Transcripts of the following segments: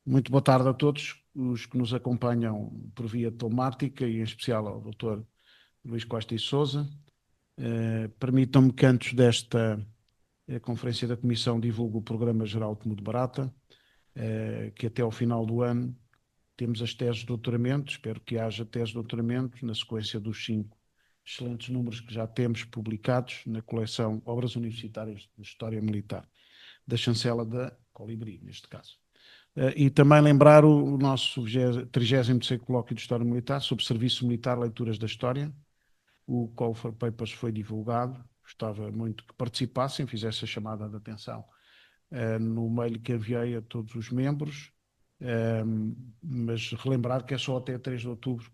Muito boa tarde a todos os que nos acompanham por via telemática e em especial ao Dr. Luís Costa e Sousa. Permitam-me que antes desta conferência da Comissão divulgue o Programa Geral de Mude Barata, que até ao final do ano temos as teses de doutoramento. Espero que haja teses de doutoramento na sequência dos 5 excelentes números que já temos publicados na coleção Obras Universitárias de História Militar, da chancela da Colibri, neste caso. E também lembrar o nosso 32º Colóquio de História Militar sobre Serviço Militar, Leituras da História. O Call for Papers foi divulgado. Gostava muito que participassem, fizesse a chamada de atenção no mail que enviei a todos os membros, mas relembrar que é só até 3 de outubro,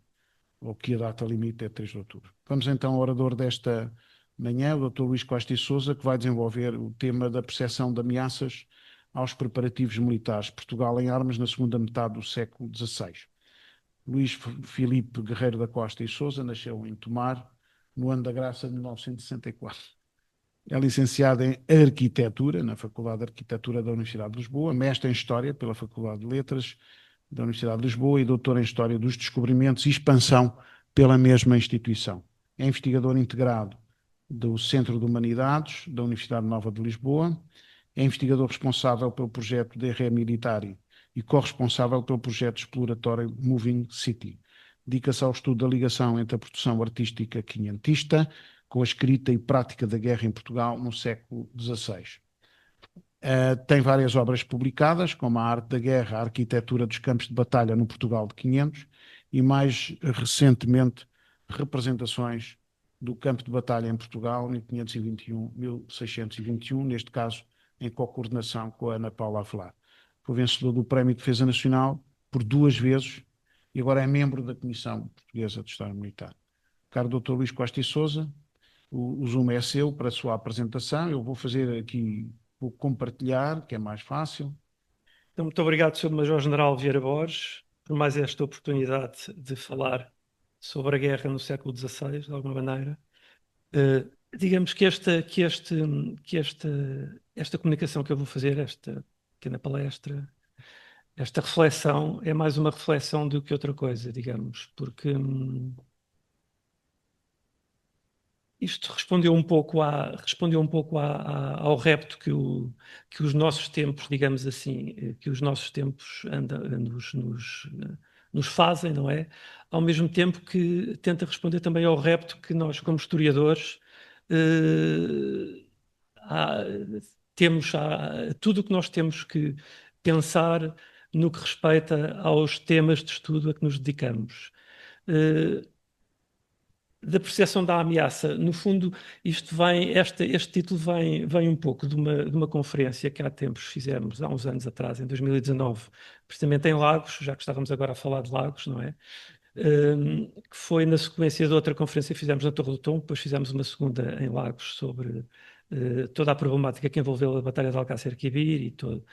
ou que a data limite é 3 de outubro. Vamos então ao orador desta manhã, o Dr. Luís Costa e Sousa, que vai desenvolver o tema da percepção de ameaças aos preparativos militares. Portugal em armas na segunda metade do século XVI. Luís Filipe Guerreiro da Costa e Sousa nasceu em Tomar, no ano da graça de 1964. É licenciado em Arquitetura, na Faculdade de Arquitetura da Universidade de Lisboa, mestre em História pela Faculdade de Letras da Universidade de Lisboa e doutor em História dos Descobrimentos e Expansão pela mesma instituição. É investigador integrado do Centro de Humanidades da Universidade Nova de Lisboa, é investigador responsável pelo projeto DRE Militari e corresponsável pelo projeto exploratório Moving City. Dedica-se ao estudo da ligação entre a produção artística quinhentista com a escrita e prática da guerra em Portugal no século XVI. Tem várias obras publicadas, como A Arte da Guerra, A Arquitetura dos Campos de Batalha no Portugal de 500 e, mais recentemente, representações do campo de batalha em Portugal, 1521-1621, neste caso em coordenação com a Ana Paula Avelar. Foi vencedor do Prémio de Defesa Nacional por 2 vezes e agora é membro da Comissão Portuguesa de História Militar. Caro Dr. Luís Costa e Sousa, o Zoom é seu para a sua apresentação. Eu vou fazer aqui, vou compartilhar, que é mais fácil. Então, muito obrigado, Sr. Major-General Vieira Borges, por mais esta oportunidade de falar sobre a guerra no século XVI, de alguma maneira. Digamos que esta comunicação que eu vou fazer, esta pequena palestra, esta reflexão, é mais uma reflexão do que outra coisa, digamos, porque isto respondeu um pouco ao repto que os nossos tempos, digamos assim, que os nossos tempos nos fazem, não é? Ao mesmo tempo que tenta responder também ao repto que nós, como historiadores, temos tudo o que nós temos que pensar no que respeita aos temas de estudo a que nos dedicamos. Da percepção da ameaça, no fundo, este título vem um pouco de uma conferência que há tempos fizemos, há uns anos atrás, em 2019, precisamente em Lagos, já que estávamos agora a falar de Lagos, não é? Que foi na sequência de outra conferência que fizemos na Torre do Tom, depois fizemos uma segunda em Lagos sobre toda a problemática que envolveu a Batalha de Alcácer Quibir e todo.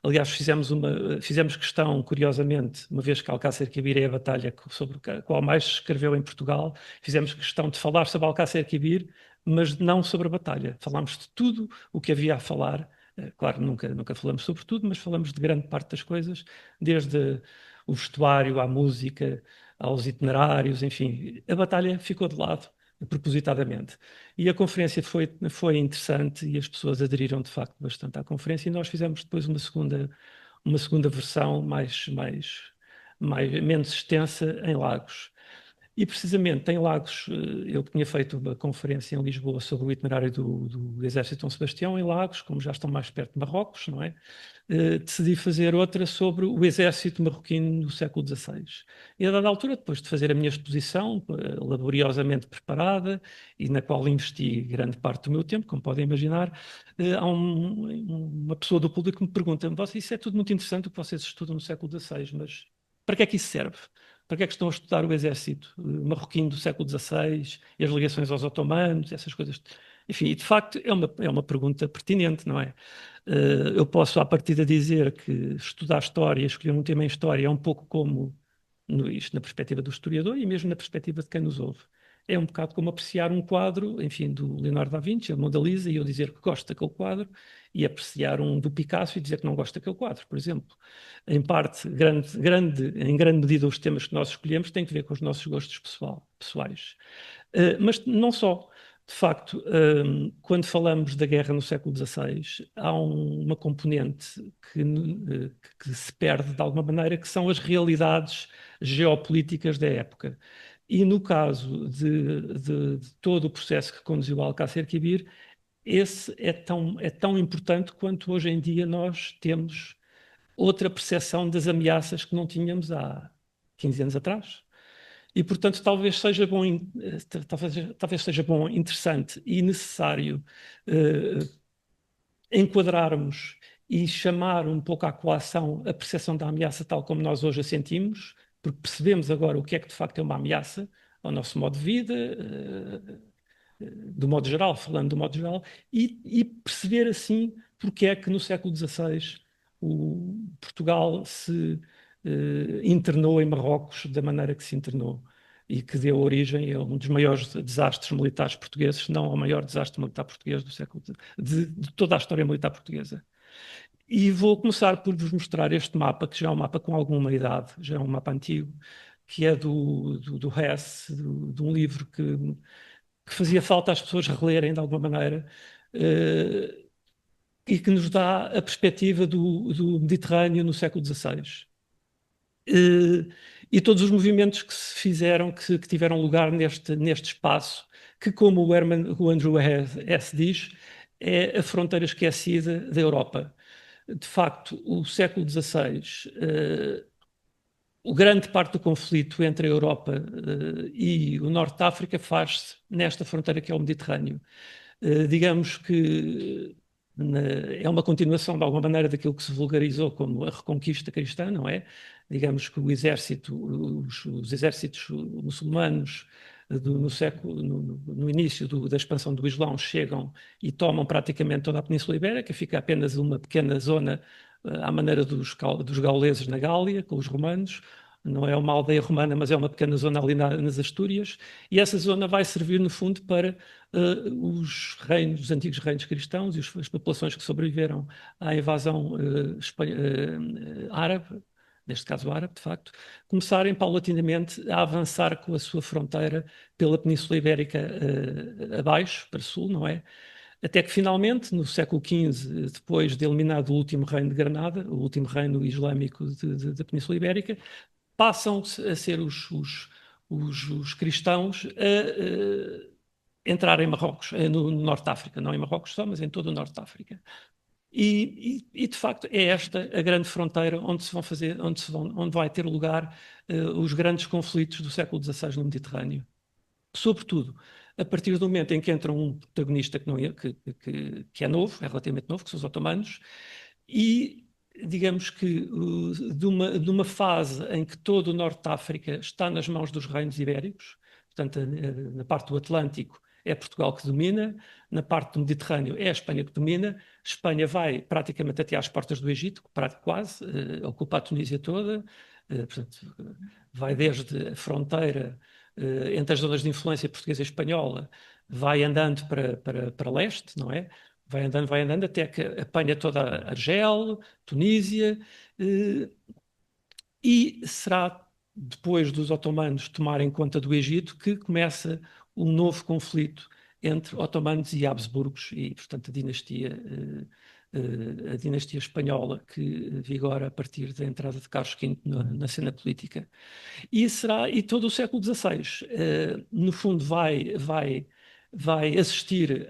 Aliás, fizemos questão, curiosamente, uma vez que Alcácer Quibir é a batalha sobre a qual mais se escreveu em Portugal, fizemos questão de falar sobre Alcácer Quibir, mas não sobre a batalha. Falámos de tudo o que havia a falar. Claro, nunca falamos sobre tudo, mas falamos de grande parte das coisas, desde o vestuário, à música, aos itinerários, enfim. A batalha ficou de lado, propositadamente. E a conferência foi interessante e as pessoas aderiram, de facto, bastante à conferência e nós fizemos depois uma segunda versão menos extensa em Lagos. E precisamente em Lagos, eu tinha feito uma conferência em Lisboa sobre o itinerário do Exército de Dom Sebastião em Lagos, como já estão mais perto de Marrocos, não é? Decidi fazer outra sobre o Exército marroquino no século XVI. E a dada altura, depois de fazer a minha exposição, laboriosamente preparada, e na qual investi grande parte do meu tempo, como podem imaginar, há uma pessoa do público que me pergunta: isso é tudo muito interessante o que vocês estudam no século XVI, mas para que é que isso serve? Para que é que estão a estudar o exército marroquino do século XVI e as ligações aos otomanos, essas coisas? Enfim, e de facto é uma pergunta pertinente, não é? Eu posso, à partida, dizer que estudar história, escolher um tema em história, é um pouco como isto na perspectiva do historiador e mesmo na perspectiva de quem nos ouve. é um bocado como apreciar um quadro, enfim, do Leonardo da Vinci, a Mona Lisa, e eu dizer que gosto daquele quadro, e apreciar um do Picasso e dizer que não gosto daquele quadro, por exemplo. Em parte, em grande medida, os temas que nós escolhemos têm que ver com os nossos gostos pessoais. Mas não só. De facto, quando falamos da guerra no século XVI, há uma componente que se perde de alguma maneira, que são as realidades geopolíticas da época. E no caso de todo o processo que conduziu ao Alcácer Quibir, esse é tão importante quanto hoje em dia nós temos outra percepção das ameaças que não tínhamos há 15 anos atrás. E, portanto, talvez seja bom, interessante e necessário enquadrarmos e chamar um pouco à coação a percepção da ameaça tal como nós hoje a sentimos, porque percebemos agora o que é que de facto é uma ameaça ao nosso modo de vida, do modo geral, falando do modo geral, e perceber assim porque é que no século XVI Portugal se internou em Marrocos da maneira que se internou e que deu origem a um dos maiores desastres militares portugueses, se não ao maior desastre militar português do século de toda a história militar portuguesa. E vou começar por vos mostrar este mapa, que já é um mapa com alguma idade, já é um mapa antigo, que é do Hess, de um livro que fazia falta às pessoas relerem de alguma maneira, e que nos dá a perspectiva do Mediterrâneo no século XVI. E todos os movimentos que se fizeram, que tiveram lugar neste espaço, que, como o Andrew Hess diz, é a fronteira esquecida da Europa. De facto, o século XVI, o grande parte do conflito entre a Europa e o Norte de África faz-se nesta fronteira que é o Mediterrâneo. Digamos que é uma continuação, de alguma maneira, daquilo que se vulgarizou como a reconquista cristã, não é? Digamos que os exércitos muçulmanos no início da expansão do Islão chegam e tomam praticamente toda a Península Ibérica, fica apenas uma pequena zona à maneira dos gauleses na Gália, com os romanos. Não é uma aldeia romana, mas é uma pequena zona ali nas Astúrias, e essa zona vai servir, no fundo, para os antigos reinos cristãos e as populações que sobreviveram à invasão árabe, neste caso árabe, de facto, começarem paulatinamente a avançar com a sua fronteira pela Península Ibérica abaixo, para sul, não é? Até que finalmente, no século XV, depois de eliminado o último reino de Granada, o último reino islâmico da Península Ibérica, passam a ser os cristãos a entrar em Marrocos, no Norte de África, não em Marrocos só, mas em todo o Norte de África. E de facto é esta a grande fronteira onde vai ter lugar os grandes conflitos do século XVI no Mediterrâneo. Sobretudo, a partir do momento em que entra um protagonista que é novo, é relativamente novo, que são os otomanos, e digamos que de uma fase em que todo o Norte de África está nas mãos dos reinos ibéricos, portanto, na parte do Atlântico é Portugal que domina, na parte do Mediterrâneo é a Espanha que domina. Espanha vai praticamente até às portas do Egito, quase, ocupa a Tunísia toda, portanto, vai desde a fronteira entre as zonas de influência portuguesa e espanhola, vai andando para leste, não é? Vai andando até que apanha toda a Argel, Tunísia, e será depois dos otomanos tomarem conta do Egito que começa um novo conflito entre otomanos e Habsburgos e, portanto, a dinastia espanhola que vigora a partir da entrada de Carlos V na cena política. E todo o século XVI, no fundo, vai assistir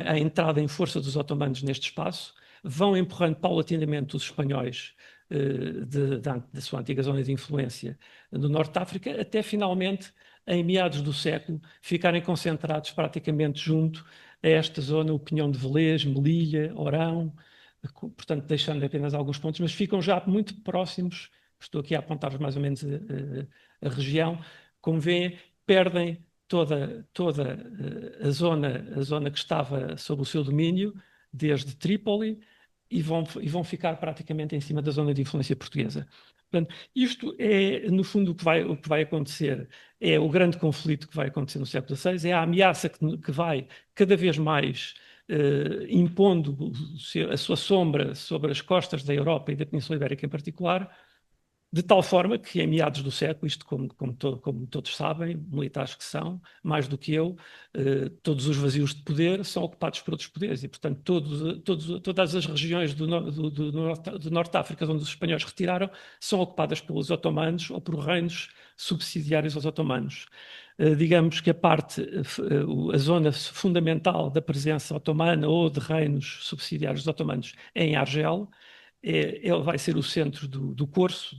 à entrada em força dos otomanos neste espaço, vão empurrando paulatinamente os espanhóis da sua antiga zona de influência no Norte de África, até finalmente, em meados do século, ficarem concentrados praticamente junto a esta zona, o Pinhão de Velez, Melilla, Orão, portanto, deixando apenas alguns pontos, mas ficam já muito próximos. Estou aqui a apontar mais ou menos a região. Como vêem, perdem toda a zona que estava sob o seu domínio, desde Trípoli e vão ficar praticamente em cima da zona de influência portuguesa. Portanto, isto é, no fundo, o que vai acontecer, é o grande conflito que vai acontecer no século XVI, é a ameaça que vai cada vez mais impondo a sua sombra sobre as costas da Europa e da Península Ibérica em particular, de tal forma que, em meados do século, isto como todos sabem, militares que são, mais do que eu, todos os vazios de poder são ocupados por outros poderes e, portanto, todas as regiões do Norte de África onde os espanhóis retiraram são ocupadas pelos otomanos ou por reinos subsidiários aos otomanos. Digamos que a zona fundamental da presença otomana ou de reinos subsidiários dos otomanos é em Argel. Ele vai ser o centro do corso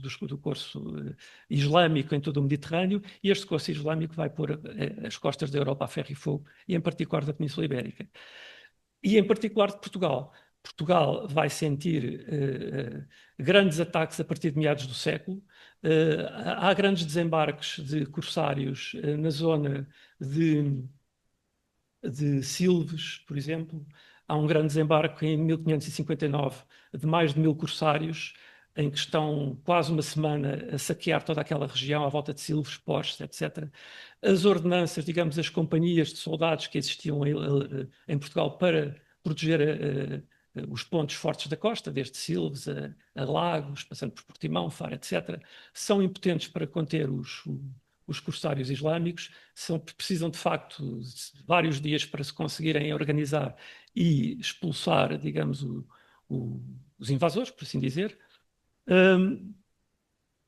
islâmico em todo o Mediterrâneo, e este corso islâmico vai pôr as costas da Europa a ferro e fogo, e em particular da Península Ibérica. E em particular de Portugal. Portugal vai sentir grandes ataques a partir de meados do século. Há grandes desembarques de corsários na zona de Silves, por exemplo. Há um grande desembarque em 1559 de mais de 1000 corsários, em que estão quase uma semana a saquear toda aquela região à volta de Silves, Porches, etc. As ordenanças, digamos, as companhias de soldados que existiam em Portugal para proteger os pontos fortes da costa, desde Silves a Lagos, passando por Portimão, Faro, etc., são impotentes para conter os corsários islâmicos, precisam de facto de vários dias para se conseguirem organizar e expulsar, digamos, os invasores, por assim dizer.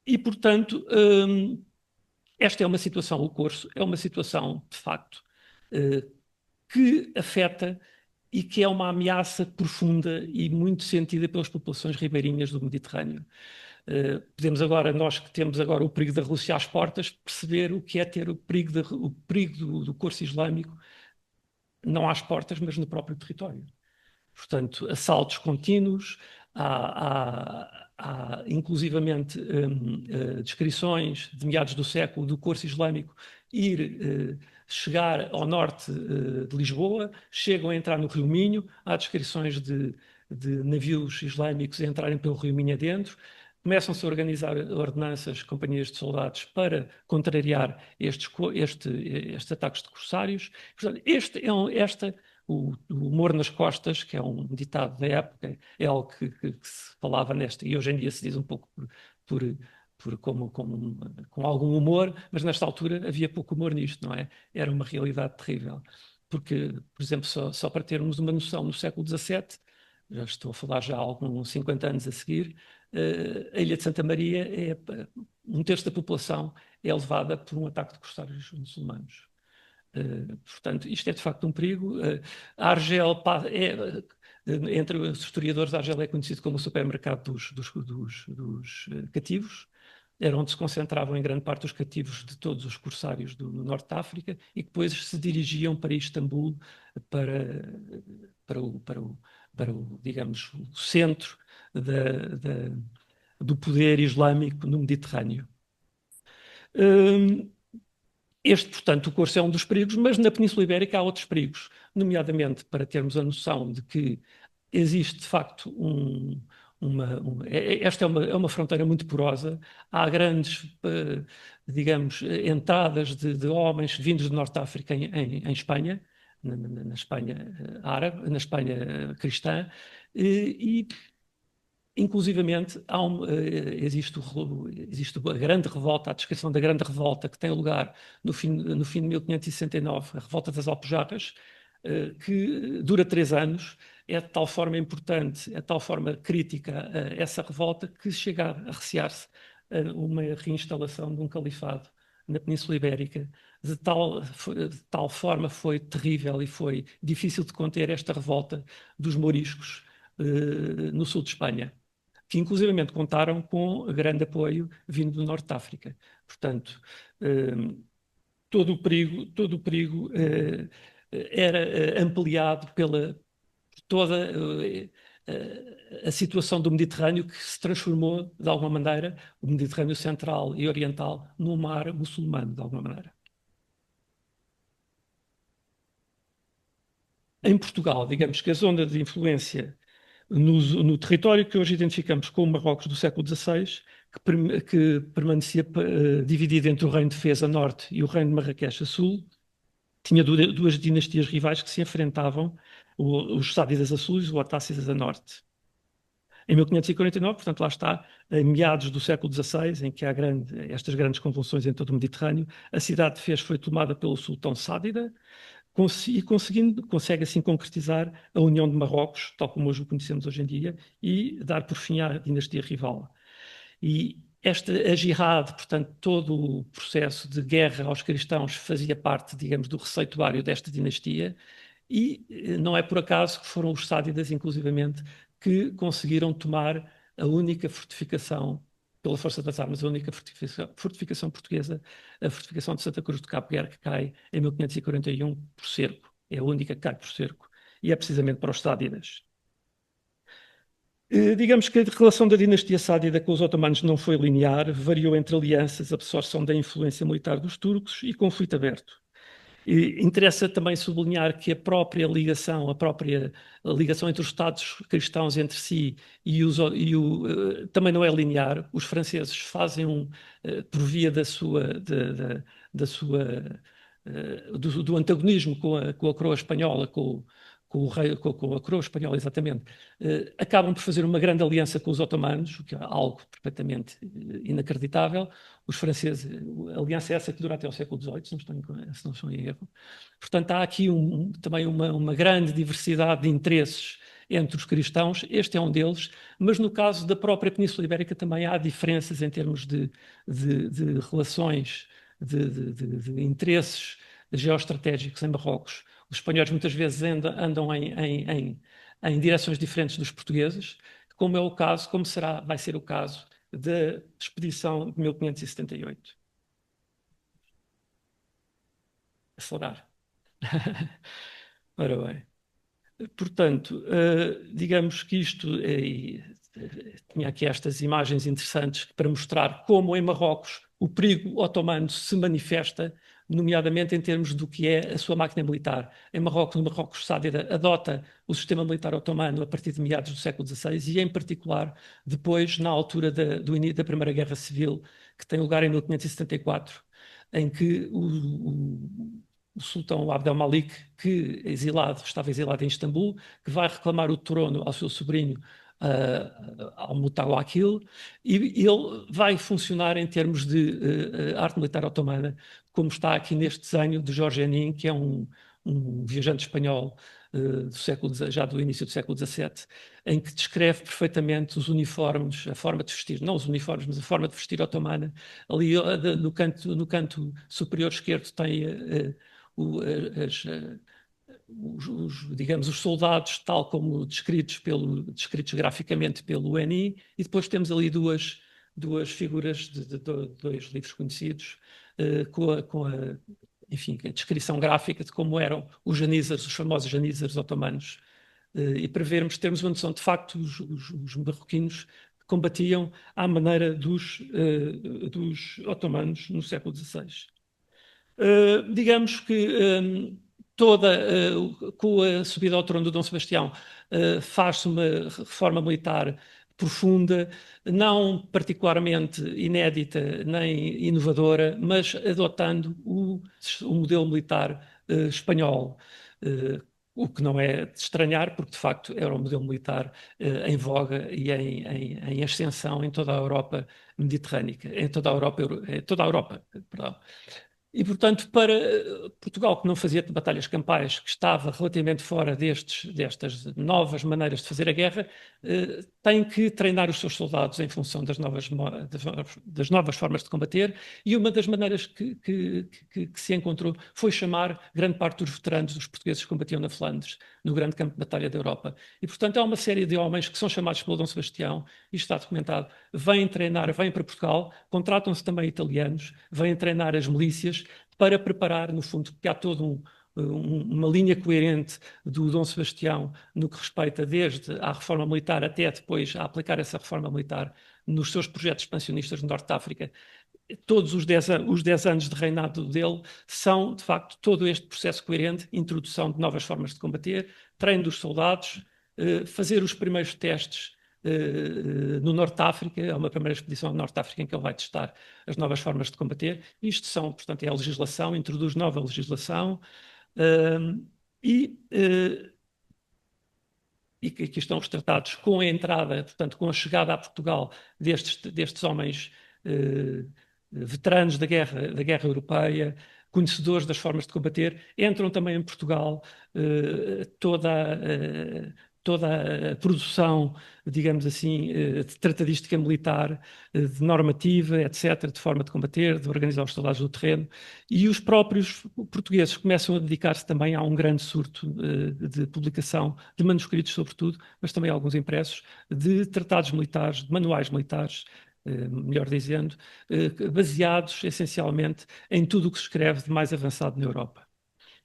E, portanto, esta é uma situação, o corso é uma situação, de facto, que afeta e que é uma ameaça profunda e muito sentida pelas populações ribeirinhas do Mediterrâneo. Podemos agora, nós que temos agora o perigo da Rússia às portas, perceber o que é ter o perigo do corso islâmico, não às portas, mas no próprio território. Portanto, assaltos contínuos, há inclusivamente descrições de meados do século do corso islâmico chegar ao norte de Lisboa, chegam a entrar no Rio Minho, há descrições de navios islâmicos a entrarem pelo Rio Minho adentro, começam-se a organizar ordenanças, companhias de soldados para contrariar estes ataques de corsários. Portanto, o humor nas costas, que é um ditado da época, é algo que se falava e hoje em dia se diz um pouco com algum humor, mas nesta altura havia pouco humor nisto, não é? Era uma realidade terrível. Porque, por exemplo, só para termos uma noção, no século XVII, já estou a falar já há alguns 50 anos a seguir, a Ilha de Santa Maria, um terço da população é levada por um ataque de corsários muçulmanos. Portanto, isto é de facto um perigo. A Argel, entre os historiadores, a Argel é conhecido como o supermercado dos cativos. Era onde se concentravam em grande parte os cativos de todos os corsários do Norte de África e que depois se dirigiam para Istambul, digamos, o centro do poder islâmico no Mediterrâneo. Portanto, o corso é um dos perigos, mas na Península Ibérica há outros perigos, nomeadamente para termos a noção de que existe, de facto, esta é uma fronteira muito porosa, há grandes, digamos, entradas de homens vindos do Norte de África em Espanha, na Espanha árabe, na Espanha cristã, e inclusivamente, existe a grande revolta, a descrição da grande revolta que tem lugar no fim de 1569, a revolta das Alpujarras, que dura 3 anos, é de tal forma importante, é de tal forma crítica essa revolta, que chega a recear-se uma reinstalação de um califado na Península Ibérica. De tal forma foi terrível e foi difícil de conter esta revolta dos mouriscos no sul de Espanha, que inclusivamente contaram com grande apoio vindo do Norte de África. Portanto, todo o perigo era ampliado pela toda a situação do Mediterrâneo, que se transformou, de alguma maneira, o Mediterrâneo central e oriental, num mar muçulmano, de alguma maneira. Em Portugal, digamos que a zona de influência no território que hoje identificamos como Marrocos do século XVI, que permanecia dividido entre o Reino de Fez a norte e o Reino de Marrakech a sul, tinha duas dinastias rivais que se enfrentavam, os Sádidas a sul e os Ouattassidas a norte. Em 1549, portanto, lá está, em meados do século XVI, em que há estas grandes convulsões em todo o Mediterrâneo, a cidade de Fez foi tomada pelo sultão Sádida e consegue assim concretizar a união de Marrocos, tal como hoje o conhecemos hoje em dia, e dar por fim à dinastia rival. E a Jihad, portanto, todo o processo de guerra aos cristãos fazia parte, digamos, do receituário desta dinastia, e não é por acaso que foram os Sádidas, inclusivamente, que conseguiram tomar a única fortificação, pela força das armas, a única fortificação portuguesa, a fortificação de Santa Cruz de Cabo Guerra, que cai em 1541 por cerco. É a única que cai por cerco. E é precisamente para os Sádidas. Digamos que a relação da dinastia Sádida com os otomanos não foi linear, variou entre alianças, absorção da influência militar dos turcos e conflito aberto. Interessa também sublinhar que a própria ligação entre os Estados cristãos entre si também não é linear. Os franceses fazem por via do antagonismo com a coroa espanhola, com a coroa espanhola, exatamente, acabam por fazer uma grande aliança com os otomanos, o que é algo perfeitamente inacreditável. Os franceses, a aliança é essa que dura até o século XVIII, se não estou em erro. Portanto, há aqui também uma grande diversidade de interesses entre os cristãos, este é um deles, mas no caso da própria Península Ibérica também há diferenças em termos de relações, de interesses geoestratégicos em Marrocos. Os espanhóis muitas vezes andam em direções diferentes dos portugueses, como é o caso, vai ser o caso da expedição de 1578. Acelerar. Ora bem. Portanto, digamos que isto tinha aqui estas imagens interessantes para mostrar como em Marrocos o perigo otomano se manifesta, nomeadamente em termos do que é a sua máquina militar. Em Marrocos, o Marrocos Sádida adota o sistema militar otomano a partir de meados do século XVI e, em particular, depois, na altura da Primeira Guerra Civil, que tem lugar em 1574, em que o sultão Abdelmalik, que estava exilado em Istambul, que vai reclamar o trono ao seu sobrinho, ao Mutawakil, e ele vai funcionar em termos de arte militar otomana, como está aqui neste desenho de Jorge Enin, que é um viajante espanhol já do início do século XVII, em que descreve perfeitamente os uniformes, a forma de vestir, não os uniformes, mas a forma de vestir otomana. Ali no canto superior esquerdo tem digamos, os soldados, tal como descritos graficamente pelo Eni, e depois temos ali duas figuras de dois livros conhecidos, enfim, a descrição gráfica de como eram os famosos janízares otomanos, e para termos uma noção, de facto, os marroquinos combatiam à maneira dos otomanos no século XVI. Digamos que com a subida ao trono do Dom Sebastião, faz-se uma reforma militar profunda, não particularmente inédita nem inovadora, mas adotando o modelo militar espanhol. O que não é de estranhar, porque de facto era um modelo militar em voga e em ascensão em toda a Europa mediterrânica, em toda a Europa, perdão. E, portanto, para Portugal, que não fazia batalhas campais, que estava relativamente fora destas novas maneiras de fazer a guerra, tem que treinar os seus soldados em função das novas formas de combater, e uma das maneiras que se encontrou foi chamar grande parte dos veteranos dos portugueses que combatiam na Flandres, no grande campo de batalha da Europa. E, portanto, há uma série de homens que são chamados pelo Dom Sebastião, isto está documentado, vêm treinar, vêm para Portugal, contratam-se também italianos, vêm treinar as milícias, para preparar, no fundo, porque há toda uma linha coerente do Dom Sebastião no que respeita desde à reforma militar até depois a aplicar essa reforma militar nos seus projetos expansionistas no Norte de África. Todos os 10 anos de reinado dele são, de facto, todo este processo coerente, introdução de novas formas de combater, treino dos soldados, fazer os primeiros testes no Norte de África. É uma primeira expedição ao Norte de África em que ele vai testar as novas formas de combater. Isto são, portanto, é a legislação, introduz nova legislação e aqui estão os tratados com a entrada, portanto, com a chegada a Portugal destes homens veteranos da guerra europeia, conhecedores das formas de combater, entram também em Portugal toda a produção, digamos assim, de tratadística militar, de normativa, etc., de forma de combater, de organizar os soldados do terreno, e os próprios portugueses começam a dedicar-se também a um grande surto de publicação de manuscritos, sobretudo, mas também alguns impressos, de tratados militares, de manuais militares, melhor dizendo, baseados essencialmente em tudo o que se escreve de mais avançado na Europa.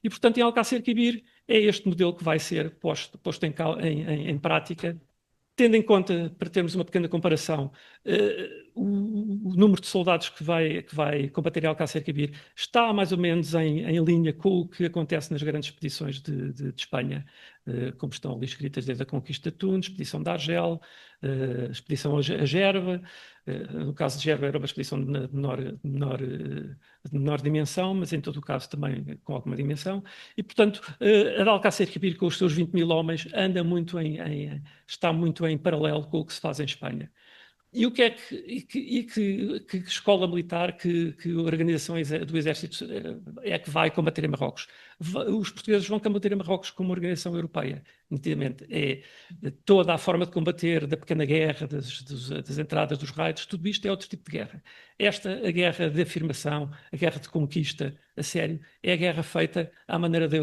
E, portanto, em Alcácer Quibir é este modelo que vai ser posto em prática, tendo em conta, para termos uma pequena comparação, o número de soldados que vai combater em Alcácer Quibir está mais ou menos em linha com o que acontece nas grandes expedições de Espanha, como estão ali escritas desde a conquista de Tunis, expedição de Argel, expedição a Gerba. No caso de Gerba era uma expedição de menor dimensão, mas em todo o caso também com alguma dimensão. E, portanto, a de Alcácer Quibir, com os seus 20.000 homens, está muito em paralelo com o que se faz em Espanha. E o que é que escola militar, que organização do Exército é que vai combater em Marrocos? Os portugueses vão combater em Marrocos como organização europeia, nitidamente. É toda a forma de combater da pequena guerra, das entradas, dos raids, tudo isto é outro tipo de guerra. A guerra de afirmação, a guerra de conquista, a sério, é a guerra feita à maneira da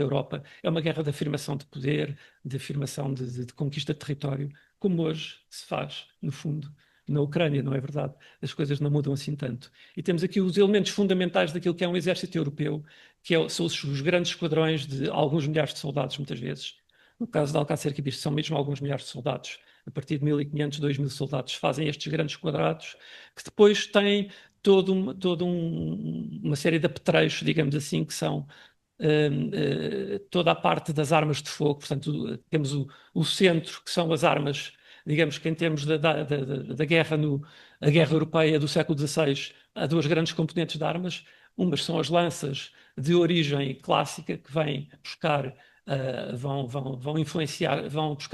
Europa. É uma guerra de afirmação de poder, de afirmação de conquista de território, como hoje se faz, no fundo, na Ucrânia, não é verdade? As coisas não mudam assim tanto. E temos aqui os elementos fundamentais daquilo que é um exército europeu, são os grandes esquadrões de alguns milhares de soldados, muitas vezes. No caso de Alcácer Quibir, são mesmo alguns milhares de soldados. A partir de 1.500, 2.000 soldados fazem estes grandes quadrados, que depois têm toda uma série de apetrechos, digamos assim, que são toda a parte das armas de fogo. Portanto, temos o centro, que são as armas, digamos que em termos da guerra, a guerra europeia do século XVI, há duas grandes componentes de armas. Umas são as lanças de origem clássica, que vão buscar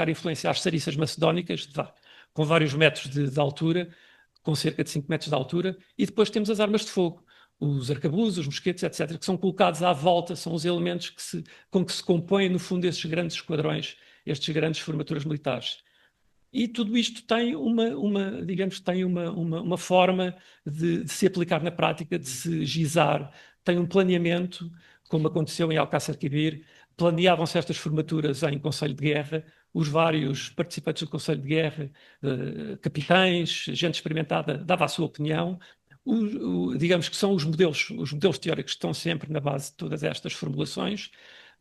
influenciar as sarissas macedónicas, com vários metros de altura, com cerca de 5 metros de altura, e depois temos as armas de fogo, os arcabuzes, os mosquetes, etc., que são colocados à volta, são os elementos com que se compõem, no fundo, estes grandes esquadrões, estes grandes formaturas militares. E tudo isto tem digamos, tem uma forma de se aplicar na prática, de se gizar, tem um planeamento, como aconteceu em Alcácer Quibir. Planeavam-se estas formaturas em Conselho de Guerra, os vários participantes do Conselho de Guerra, capitães, gente experimentada, dava a sua opinião. Digamos que são os modelos teóricos que estão sempre na base de todas estas formulações.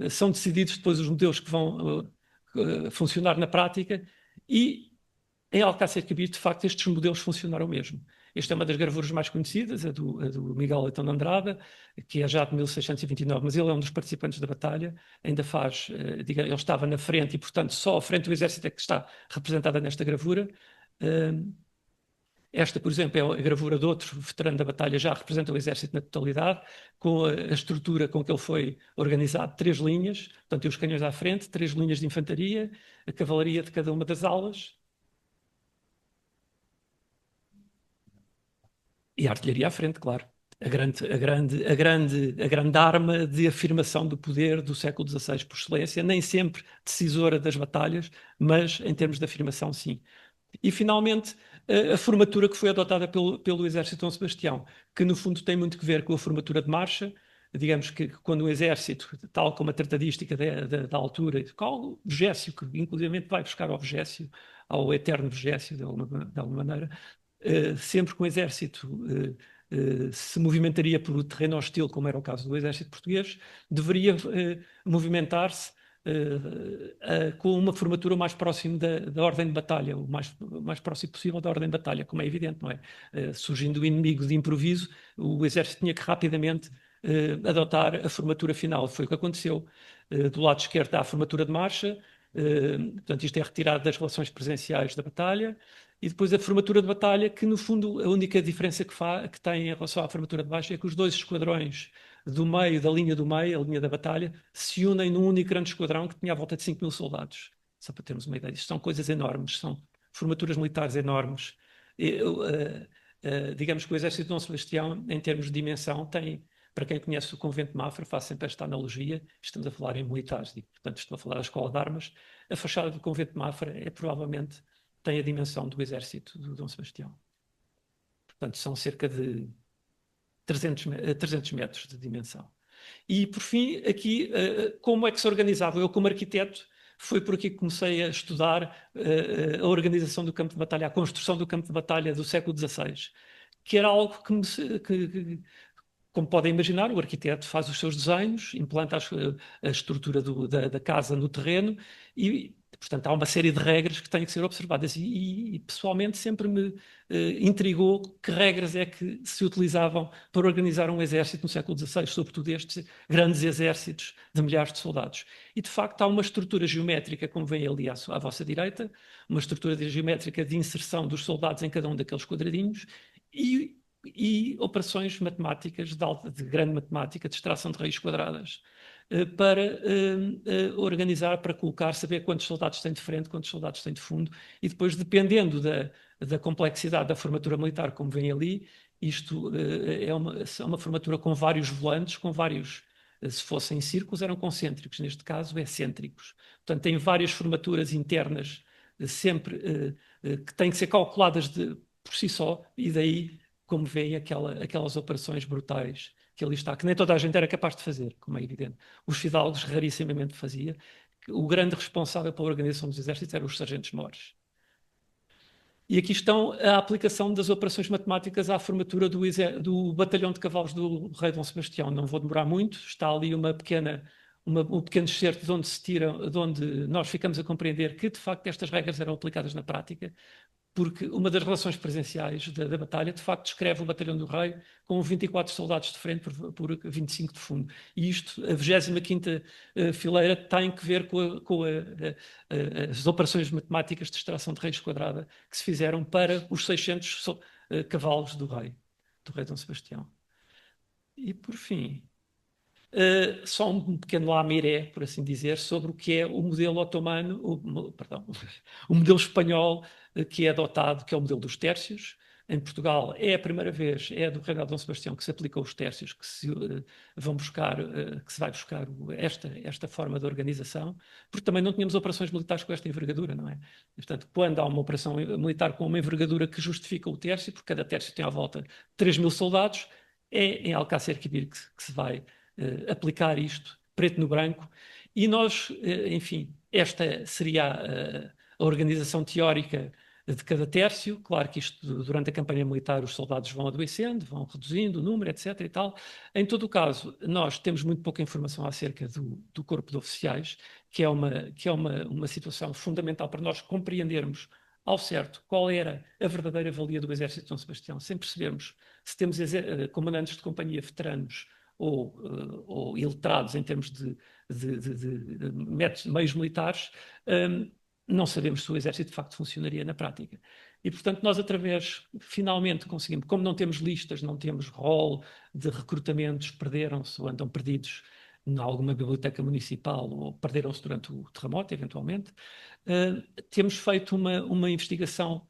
São decididos depois os modelos que vão funcionar na prática, e em Alcácer Quibir, de facto, estes modelos funcionaram mesmo. Esta é uma das gravuras mais conhecidas, a do Miguel Leitão de Andrada, que é já de 1629, mas ele é um dos participantes da batalha, ainda faz, ele estava na frente e, portanto, só a frente do exército é que está representada nesta gravura. Esta, por exemplo, é a gravura de outro veterano da batalha, já representa o exército na totalidade, com a estrutura com que ele foi organizado, 3 linhas, portanto, tem os canhões à frente, 3 linhas de infantaria, a cavalaria de cada uma das alas, e a artilharia à frente, claro. A grande arma de afirmação do poder do século XVI por excelência, nem sempre decisora das batalhas, mas em termos de afirmação, sim. E, finalmente, a formatura que foi adotada pelo Exército de Dom Sebastião, que, no fundo, tem muito que ver com a formatura de marcha. Digamos que quando o Exército, tal como a tratadística da altura, qual Vigésio, que inclusive vai buscar ao Vigésio, ao eterno Vigésio, de alguma maneira, sempre que o Exército se movimentaria por terreno hostil, como era o caso do Exército Português, deveria movimentar-se com uma formatura mais próxima da ordem de batalha, o mais próximo possível da ordem de batalha, como é evidente, não é? Surgindo o inimigo de improviso, o exército tinha que rapidamente adotar a formatura final. Foi o que aconteceu. Do lado esquerdo há a formatura de marcha, Portanto, isto é retirado das relações presenciais da batalha. E depois a formatura de batalha, que no fundo a única diferença que tem em relação à formatura de baixo é que os dois esquadrões do meio, da linha do meio, a linha da batalha, se unem num único grande esquadrão que tinha à volta de 5.000 soldados. Só para termos uma ideia. Isto são coisas enormes, são formaturas militares enormes. Digamos que o exército de Dom Sebastião, em termos de dimensão, tem, para quem conhece o convento de Mafra, faço sempre esta analogia, estamos a falar em militares, portanto estou a falar da escola de armas, a fachada do convento de Mafra provavelmente tem a dimensão do exército do Dom Sebastião. Portanto, são cerca de 300 metros de dimensão. E, por fim, aqui, como é que se organizava? Eu, como arquiteto, foi por aqui que comecei a estudar a organização do campo de batalha, a construção do campo de batalha do século XVI, que era algo como podem imaginar, o arquiteto faz os seus desenhos, implanta a estrutura da casa no terreno e, portanto, há uma série de regras que têm que ser observadas e pessoalmente sempre me intrigou que regras é que se utilizavam para organizar um exército no século XVI, sobretudo estes grandes exércitos de milhares de soldados. E, de facto, há uma estrutura geométrica, como vem ali à vossa direita, uma estrutura geométrica de inserção dos soldados em cada um daqueles quadradinhos e operações matemáticas de grande matemática, de extração de raízes quadradas, para organizar, para colocar, saber quantos soldados tem de frente, quantos soldados tem de fundo, e depois, dependendo da complexidade da formatura militar, como vem ali, isto é uma formatura com vários volantes, com vários, se fossem círculos, eram concêntricos, neste caso, excêntricos. Portanto, tem várias formaturas internas, sempre que têm que ser calculadas por si só, e daí como veem aquelas operações brutais que ali está, que nem toda a gente era capaz de fazer, como é evidente. Os fidalgos rarissimamente fazia. O grande responsável pela organização dos exércitos eram os sargentos-mores. E aqui estão a aplicação das operações matemáticas à formatura do batalhão de cavalos do rei Dom Sebastião. Não vou demorar muito, está ali um pequeno excerto de onde se tira, de onde nós ficamos a compreender que, de facto, estas regras eram aplicadas na prática, porque uma das relações presenciais da batalha, de facto, descreve o batalhão do rei com 24 soldados de frente por 25 de fundo. E isto, a 25ª fileira, tem que ver com as operações matemáticas de extração de raízes quadrada que se fizeram para os 600 cavalos do rei Dom Sebastião. E, por fim, só um pequeno lamiré, por assim dizer, sobre o que é o modelo otomano, o modelo espanhol que é adotado, que é o modelo dos tércios. Em Portugal é a primeira vez, é do rei Dom Sebastião que se aplicou os tércios, que se vai buscar esta forma de organização, porque também não tínhamos operações militares com esta envergadura, não é? E, portanto, quando há uma operação militar com uma envergadura que justifica o tércio, porque cada tércio tem à volta 3.000 soldados, é em Alcácer Quibir que se vai aplicar isto, preto no branco, e nós, enfim, esta seria a organização teórica de cada tércio. Claro que isto, durante a campanha militar, os soldados vão adoecendo, vão reduzindo o número, etc. e tal. Em todo o caso, nós temos muito pouca informação acerca do corpo de oficiais, que é uma situação fundamental para nós compreendermos ao certo qual era a verdadeira valia do exército de Dom Sebastião, sem percebermos se temos comandantes de companhia veteranos ou iletrados em termos de meios militares, não sabemos se o exército de facto funcionaria na prática. E, portanto, nós finalmente conseguimos, como não temos listas, não temos rol de recrutamentos, perderam-se ou andam perdidos em alguma biblioteca municipal ou perderam-se durante o terremoto, eventualmente, temos feito uma investigação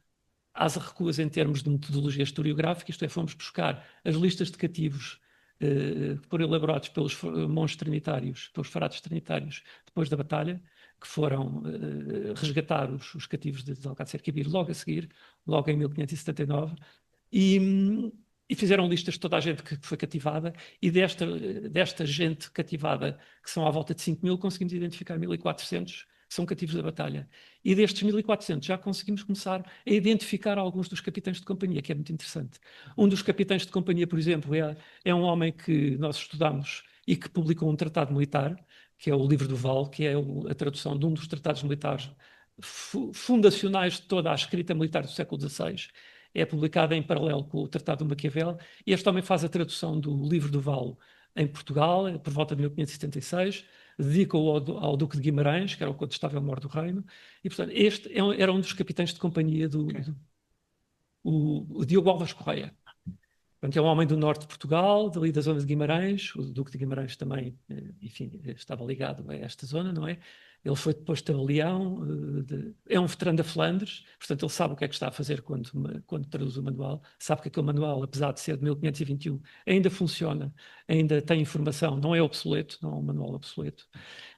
às recuas em termos de metodologia historiográfica, isto é, fomos buscar as listas de cativos que foram elaborados pelos monges trinitários, pelos frades trinitários, depois da batalha, que foram resgatar os cativos de Alcácer Quibir logo a seguir, logo em 1579, e fizeram listas de toda a gente que foi cativada, e desta gente cativada, que são à volta de 5.000, conseguimos identificar 1.400 que são cativos da batalha. E destes 1.400 já conseguimos começar a identificar alguns dos capitães de companhia, que é muito interessante. Um dos capitães de companhia, por exemplo, é um homem que nós estudamos e que publicou um tratado militar, que é o Livro do Val, que é a tradução de um dos tratados militares fundacionais de toda a escrita militar do século XVI. É publicada em paralelo com o Tratado de Maquiavel. E este homem faz a tradução do Livro do Val em Portugal, por volta de 1576. dedica-o ao Duque de Guimarães, que era o contestável maior do reino, e, portanto, este era um dos capitães de companhia o Diogo Alves Correia. Portanto, é um homem do norte de Portugal, dali da zona de Guimarães. O Duque de Guimarães também, enfim, estava ligado a esta zona, não é? Ele foi depois tabelião, é um veterano da Flandres, portanto ele sabe o que é que está a fazer quando traduz o manual, sabe que aquele manual, apesar de ser de 1521, ainda funciona, ainda tem informação, não é obsoleto, não é um manual obsoleto.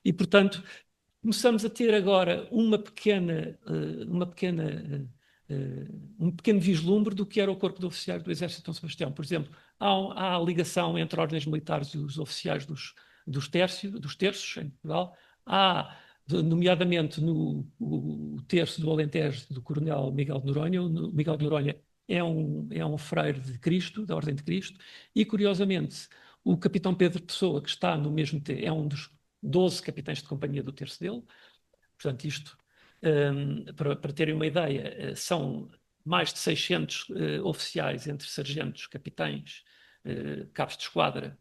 E, portanto, começamos a ter agora um pequeno vislumbre do que era o corpo de oficiais do Exército de Dom Sebastião. Por exemplo, há a ligação entre ordens militares e os oficiais dos terços em Portugal. Há, nomeadamente, o terço do Alentejo do Coronel Miguel de Noronha. O Miguel de Noronha é um freire de Cristo, da Ordem de Cristo, e, curiosamente, o capitão Pedro Pessoa, que está no mesmo terço, é um dos 12 capitães de companhia do terço dele. Portanto, isto, para terem uma ideia, são mais de 600 oficiais, entre sargentos, capitães, cabos de esquadra,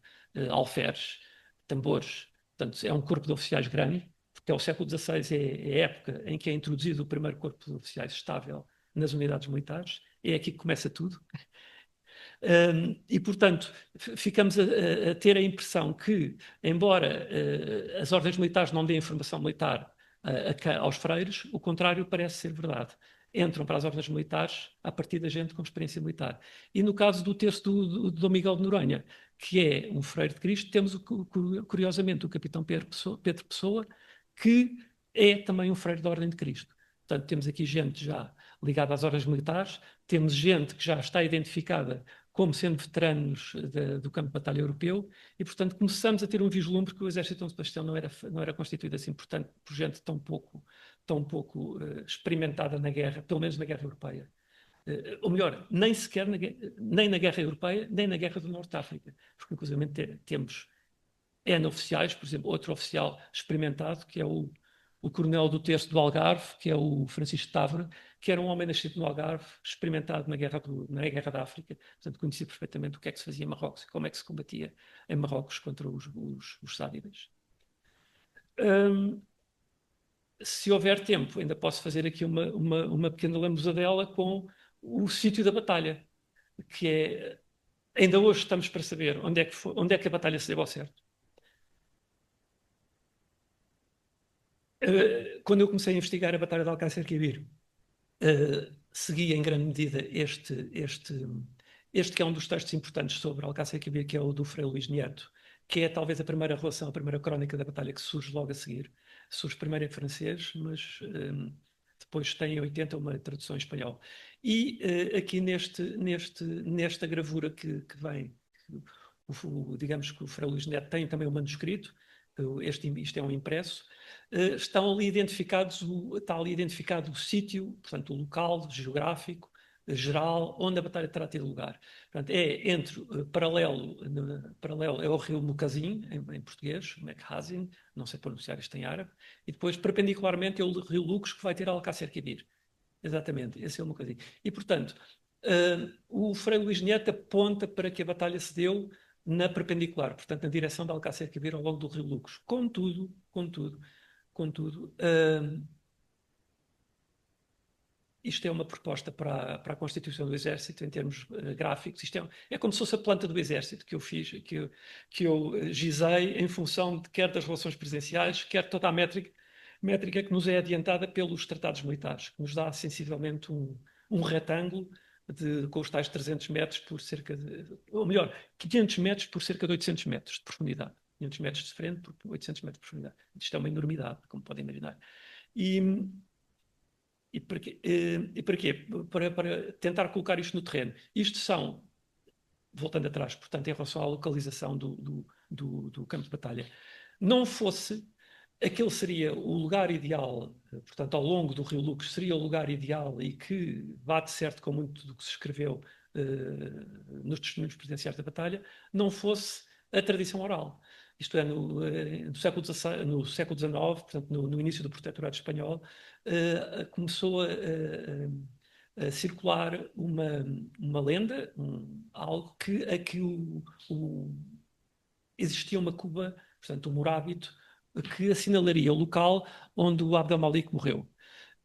alferes, tambores. Portanto, é um corpo de oficiais grande, porque o século XVI é a época em que é introduzido o primeiro corpo de oficiais estável nas unidades militares. É aqui que começa tudo. E, portanto, ficamos a ter a impressão que, embora as ordens militares não deem informação militar aos freiros, o contrário parece ser verdade. Entram para as ordens militares a partir da gente com experiência militar. E no caso do terço do Dom Miguel de Noronha, que é um freire de Cristo, temos, curiosamente, o capitão Pedro Pessoa, que é também um freire da Ordem de Cristo. Portanto, temos aqui gente já ligada às ordens militares, temos gente que já está identificada como sendo veteranos do campo de batalha europeu, e, portanto, começamos a ter um vislumbre que o Exército de Dom Sebastião não era constituído assim, portanto, por gente tão pouco experimentada na guerra, pelo menos na guerra europeia. Ou melhor, nem sequer nem na guerra europeia, nem na guerra do Norte de África, porque, inclusive, temos N oficiais, por exemplo, outro oficial experimentado, que é o coronel do terço do Algarve, que é o Francisco Távora, que era um homem nascido no Algarve, experimentado na guerra da África, portanto conhecia perfeitamente o que é que se fazia em Marrocos e como é que se combatia em Marrocos contra os sádidas. Se houver tempo, ainda posso fazer aqui uma pequena lambuzadela com o sítio da batalha, que é, ainda hoje estamos para saber onde é que a batalha se deu ao certo. Quando eu comecei a investigar a Batalha de Alcácer Quibir, segui em grande medida este que é um dos textos importantes sobre Alcácer Quibir, que é o do Frei Luís Nieto, que é talvez a primeira relação, a primeira crónica da batalha que surge logo a seguir. Surge primeiro em francês, mas depois tem em 80 uma tradução em espanhol. E aqui nesta gravura que vem, digamos que o Frei Luís Neto tem também um manuscrito, isto é um impresso, está ali identificado o sítio, portanto, o local geográfico, geral, onde a batalha terá tido lugar. Portanto, é paralelo é o rio Mucazim, em português, Mekhazin, não sei pronunciar isto em árabe, e depois, perpendicularmente, é o rio Lucos, que vai ter Alcácer Quibir. Exatamente, esse é o Mucazim. E, portanto, o Frei Luís Neto aponta para que a batalha se deu na perpendicular, portanto, na direção de Alcácer Quibir ao longo do rio Lucos. Contudo, isto é uma proposta para a constituição do Exército em termos gráficos. Isto é como se fosse a planta do Exército que eu fiz, que eu gisei em função de quer das relações presenciais, quer toda a métrica que nos é adiantada pelos tratados militares, que nos dá sensivelmente um retângulo com os tais 300 metros por cerca de... Ou melhor, 500 metros por cerca de 800 metros de profundidade. 500 metros de frente por 800 metros de profundidade. Isto é uma enormidade, como podem imaginar. E para quê? Para tentar colocar isto no terreno. Isto são, voltando atrás, portanto, em relação à localização do campo de batalha, não fosse, aquele seria o lugar ideal, portanto, ao longo do Rio Lucos, seria o lugar ideal e que bate certo com muito do que se escreveu nos testemunhos presidenciais da batalha, não fosse a tradição oral. Isto é, no século XIX, portanto, no início do Protetorado Espanhol, começou a circular uma lenda, algo a que existia uma Cuba, portanto, um Morábito, que assinalaria o local onde o Abd al-Malik morreu.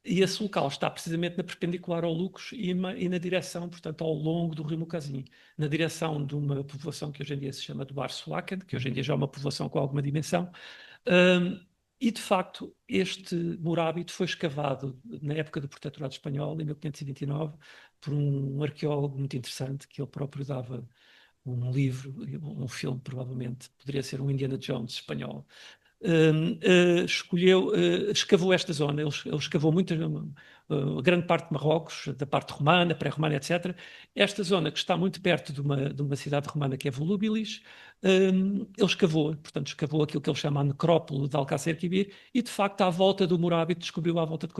E esse local está precisamente na perpendicular ao Lucos e na direção, portanto, ao longo do rio Mucazim, na direção de uma povoação que hoje em dia se chama do Bar Suacan, que hoje em dia já é uma povoação com alguma dimensão. E, de facto, este Morábito foi escavado na época do Protetorado Espanhol, em 1529, por um arqueólogo muito interessante, que ele próprio dava um livro, um filme, provavelmente, poderia ser um Indiana Jones espanhol, escavou esta zona, ele escavou muito, grande parte de Marrocos, da parte romana, pré-romana, etc. Esta zona que está muito perto de uma cidade romana que é Volubilis, ele escavou, portanto escavou aquilo que ele chama a necrópole de Alcácer Quibir e de facto à volta do Morábito descobriu à volta de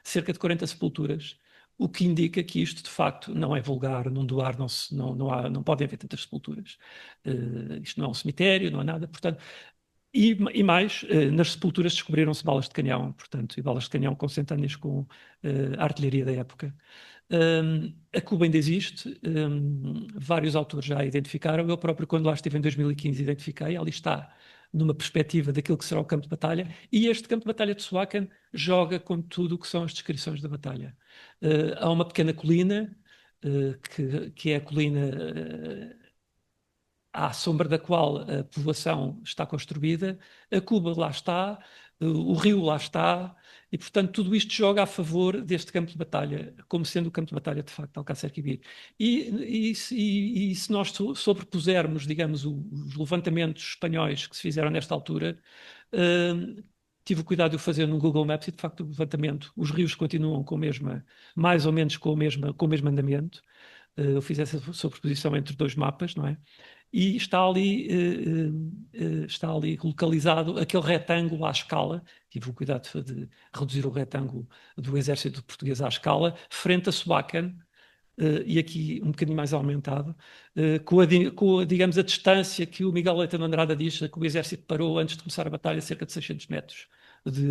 cerca de 40 sepulturas, o que indica que isto de facto não é vulgar, num doar não podem haver tantas sepulturas. Isto não é um cemitério, não é nada, portanto e mais, nas sepulturas descobriram-se balas de canhão, portanto, e balas de canhão consentâneas com a artilharia da época. A Cuba ainda existe, vários autores já a identificaram, eu próprio, quando lá estive em 2015, identifiquei, ali está, numa perspectiva daquilo que será o campo de batalha, e este campo de batalha de Suacan joga com tudo o que são as descrições da batalha. Há uma pequena colina, que é a colina à sombra da qual a povoação está construída, a Cuba lá está, o rio lá está, e portanto tudo isto joga a favor deste campo de batalha, como sendo o campo de batalha de facto de Alcácer Quibir. E se nós sobrepusermos, digamos, os levantamentos espanhóis que se fizeram nesta altura, tive o cuidado de o fazer no Google Maps e de facto o levantamento, os rios continuam com a mesma, mais ou menos com o mesmo andamento. Eu fiz essa sobreposição entre dois mapas, não é? E está ali localizado aquele retângulo à escala, tive o cuidado de reduzir o retângulo do exército português à escala, frente a Suacan, e aqui um bocadinho mais aumentado, digamos, a distância que o Miguel Leitão Andrada diz que o exército parou antes de começar a batalha, cerca de 600 metros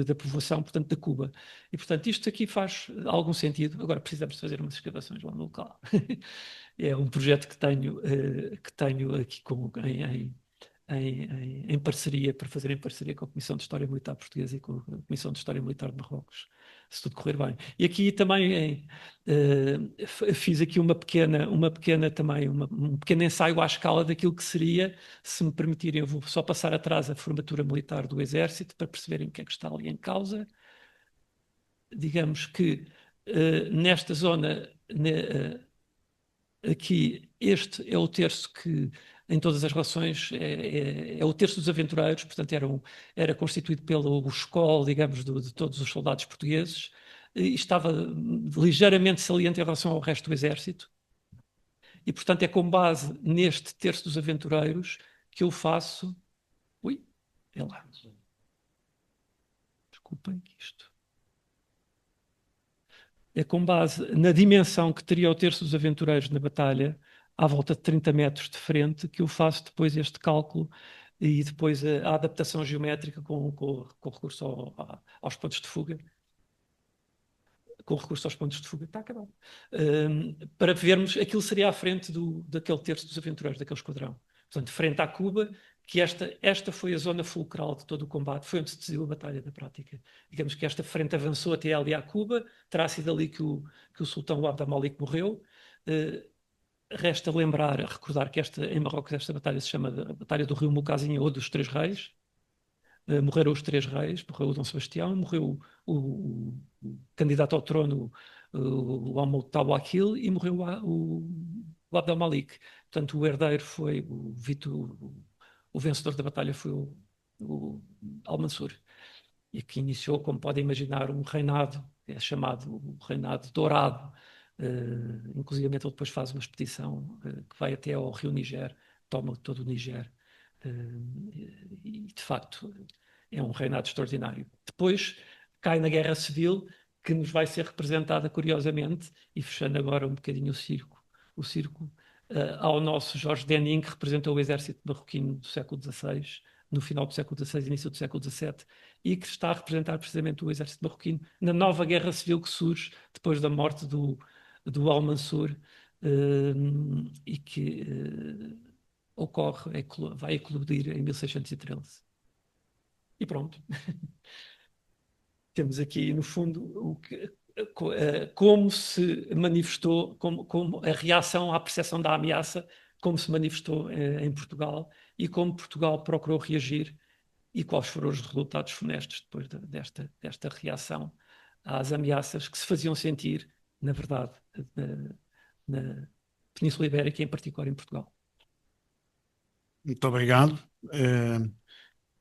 da povoação, portanto, da Cuba. E, portanto, isto aqui faz algum sentido. Agora precisamos fazer umas escavações lá no local. É um projeto que tenho aqui em parceria, para fazer em parceria com a Comissão de História Militar Portuguesa e com a Comissão de História Militar de Marrocos, se tudo correr bem. E aqui também fiz aqui um pequeno ensaio à escala daquilo que seria, se me permitirem, eu vou só passar atrás a formatura militar do Exército para perceberem o que é que está ali em causa. Digamos que nesta zona, aqui, este é o terço que, em todas as relações, é o terço dos aventureiros, portanto, era constituído pelo escol, digamos, de todos os soldados portugueses, e estava ligeiramente saliente em relação ao resto do exército. E, portanto, é com base neste terço dos aventureiros que eu faço. Ui, é lá. Desculpem isto. É com base na dimensão que teria o terço dos aventureiros na batalha, à volta de 30 metros de frente, que eu faço depois este cálculo e depois a adaptação geométrica com recurso aos pontos de fuga. Com recurso aos pontos de fuga, está acabado. Para vermos, aquilo seria à frente daquele terço dos aventureiros, daquele esquadrão. Portanto, frente à Cuba, que esta foi a zona fulcral de todo o combate, foi onde se decidiu a batalha na prática. Digamos que esta frente avançou até ali à Cuba, terá sido ali que o sultão Abd al-Malik morreu. Resta lembrar, recordar que em Marrocos esta batalha se chama a Batalha do Rio Mucazim ou dos Três Reis. Morreram os três reis, morreu o Dom Sebastião, morreu o candidato ao trono, o Mahmoud Tawakil, e morreu o Abd al-Malik. Portanto, o herdeiro foi o vencedor da batalha foi o Al-Mansur, e que iniciou, como podem imaginar, um reinado, é chamado o reinado dourado. Inclusive, ele depois faz uma expedição que vai até ao rio Níger, toma todo o Níger. E de facto é um reinado extraordinário. Depois cai na Guerra Civil, que nos vai ser representada curiosamente, e fechando agora um bocadinho o círculo, ao nosso Jorge Denin, que representou o exército marroquino do século XVI, no final do século XVI, início do século XVII, e que está a representar precisamente o exército marroquino na nova Guerra Civil que surge depois da morte do Al-Mansur, e que ocorre, vai eclodir em 1613. E pronto. Temos aqui, no fundo, como se manifestou, como a reação à percepção da ameaça, como se manifestou em Portugal e como Portugal procurou reagir e quais foram os resultados funestos depois desta reação às ameaças que se faziam sentir, na verdade, na Península Ibérica e em particular em Portugal. Muito obrigado.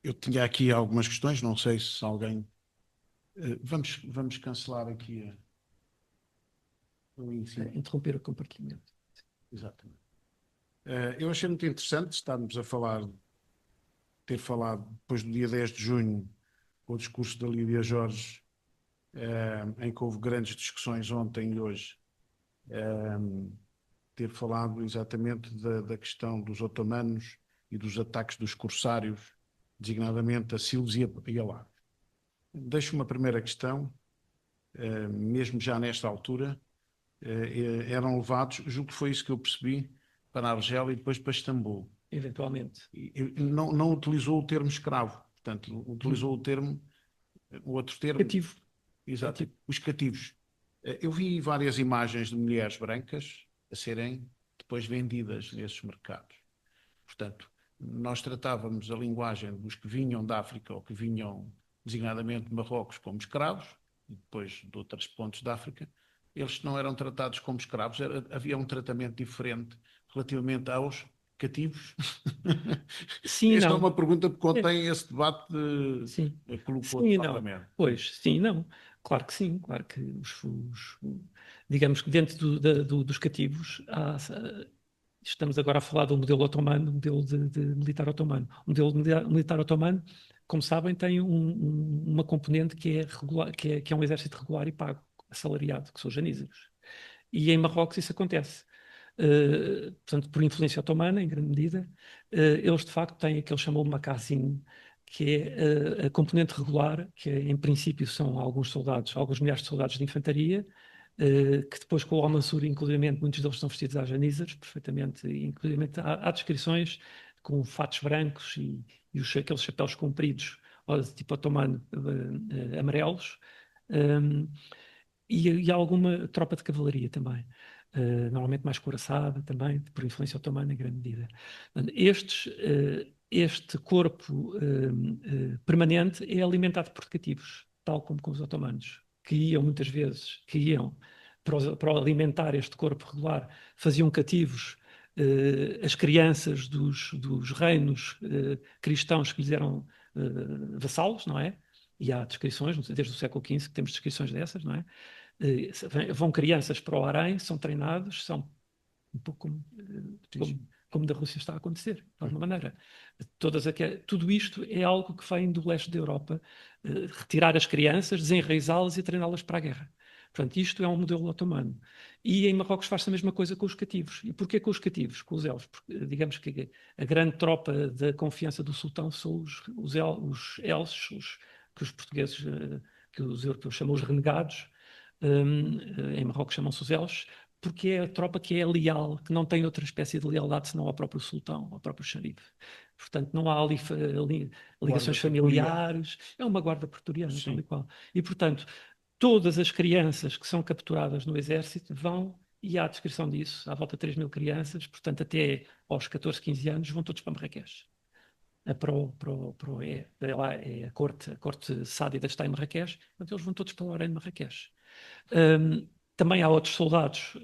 Eu tinha aqui algumas questões, não sei se alguém... Vamos cancelar aqui o link. Interromper o compartilhamento. Exatamente. Eu achei muito interessante estarmos a falar, ter falado depois do dia 10 de junho, com o discurso da Lídia Jorge, em que houve grandes discussões ontem e hoje, ter falado exatamente da questão dos otomanos e dos ataques dos corsários, designadamente a Silves e a Lagos. Deixo uma primeira questão, mesmo já nesta altura, eram levados, julgo que foi isso que eu percebi, para a Argélia e depois para Istambul. Eventualmente. Não utilizou o termo escravo, portanto, utilizou o outro termo. Cativo. Exato, Cativo. os cativos. Eu vi várias imagens de mulheres brancas a serem depois vendidas nesses mercados. Portanto, nós tratávamos a linguagem dos que vinham da África ou que vinham designadamente de Marrocos como escravos, e depois de outros pontos da África. Eles não eram tratados como escravos, havia um tratamento diferente relativamente aos cativos. Sim, Esta não. é uma pergunta que contém esse debate sim. colocou Sim no e não. Parlamento. Pois, sim e não. Claro que sim, claro que digamos que dentro dos cativos estamos agora a falar do modelo otomano, modelo de militar otomano. O modelo militar otomano, como sabem, tem uma componente que é, regular, que é um exército regular e pago, assalariado, que são os janízaros. E em Marrocos isso acontece. Portanto, por influência otomana, em grande medida, eles de facto têm aquilo que chamam de Makassim, que é a componente regular, que em princípio são alguns soldados, alguns milhares de soldados de infantaria, que depois com o Al-Mansur, inclusivamente, muitos deles são vestidos à janízares, perfeitamente, inclusivamente há descrições com fatos brancos e aqueles chapéus compridos, tipo otomano, amarelos, e alguma tropa de cavalaria também. Normalmente mais couraçada também, por influência otomana em grande medida. Este corpo permanente é alimentado por cativos, tal como com os otomanos, que iam muitas vezes, para alimentar este corpo regular, faziam cativos as crianças dos reinos cristãos que lhes eram vassalos, não é? E há descrições, desde o século XV que temos descrições dessas, não é? Vão crianças para o harém, são treinados, são um pouco como da Rússia está a acontecer, de alguma maneira. Tudo isto é algo que vem do leste da Europa, retirar as crianças, desenraizá-las e treiná-las para a guerra. Portanto, isto é um modelo otomano. E em Marrocos faz-se a mesma coisa com os cativos. E porquê com os cativos? Com os elfos? Porque, digamos que a grande tropa da confiança do sultão são os elfos, que os portugueses, que os europeus chamam os renegados, em Marrocos chamam-se os elfos, porque é a tropa que é leal, que não tem outra espécie de lealdade senão ao próprio sultão, ao próprio xerife. Portanto, não há ali ligações familiares, é uma guarda pretoriana, tal e qual. E, portanto, todas as crianças que são capturadas no exército vão, e há a descrição disso, à volta de 3.000 crianças, portanto, até aos 14, 15 anos, vão todos para Marrakech. A corte sádida está em Marrakech, portanto, eles vão todos para o harém de Marrakech. Também há outros soldados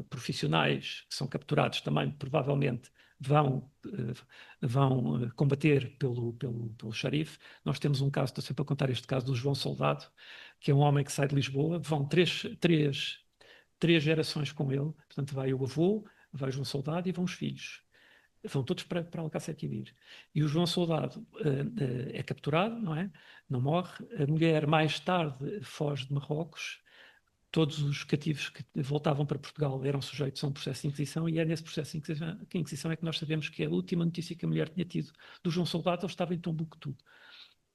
profissionais que são capturados, também provavelmente vão combater pelo xerife. Nós temos um caso, estou sempre a contar este caso do João Soldado, que é um homem que sai de Lisboa, vão três gerações com ele, portanto vai o avô, vai o João Soldado e vão os filhos. Vão todos para Alcácer Quibir. E o João Soldado é capturado, não é? Não morre. A mulher mais tarde foge de Marrocos. Todos os cativos que voltavam para Portugal eram sujeitos a um processo de Inquisição, e é nesse processo de Inquisição é que nós sabemos que a última notícia que a mulher tinha tido do João Soldado, ele estava em Tombuctu.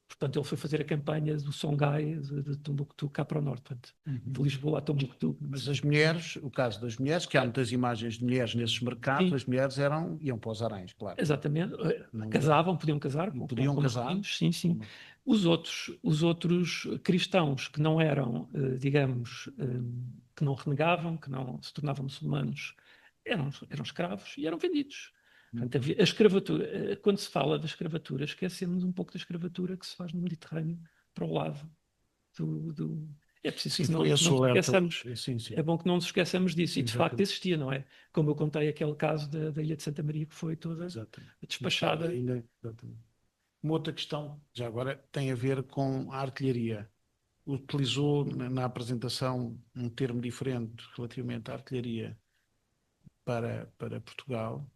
Portanto, ele foi fazer a campanha do Songhai de Tombuctu cá para o norte, portanto, de Lisboa a Tombuctu. Mas as mulheres, o caso das mulheres, que há muitas imagens de mulheres nesses mercados, Sim. as mulheres iam para os haréns, claro. Exatamente. Não- Casavam, podiam casar Podiam com casar. marroquinos, sim, sim. Os outros cristãos que não eram, digamos, que não renegavam, que não se tornavam muçulmanos, eram escravos e eram vendidos. Portanto, a escravatura, quando se fala da escravatura, esquecemos um pouco da escravatura que se faz no Mediterrâneo para o lado do... É preciso Sim, que não foi esse nos alerta. esqueçamos. Sim, sim. É bom que não nos esqueçamos disso. E de facto Exatamente. existia, não é? Como eu contei aquele caso da Ilha de Santa Maria, que foi toda Exatamente. despachada. Exatamente. Uma outra questão, já agora, tem a ver com a artilharia. Utilizou na apresentação um termo diferente relativamente à artilharia para Portugal,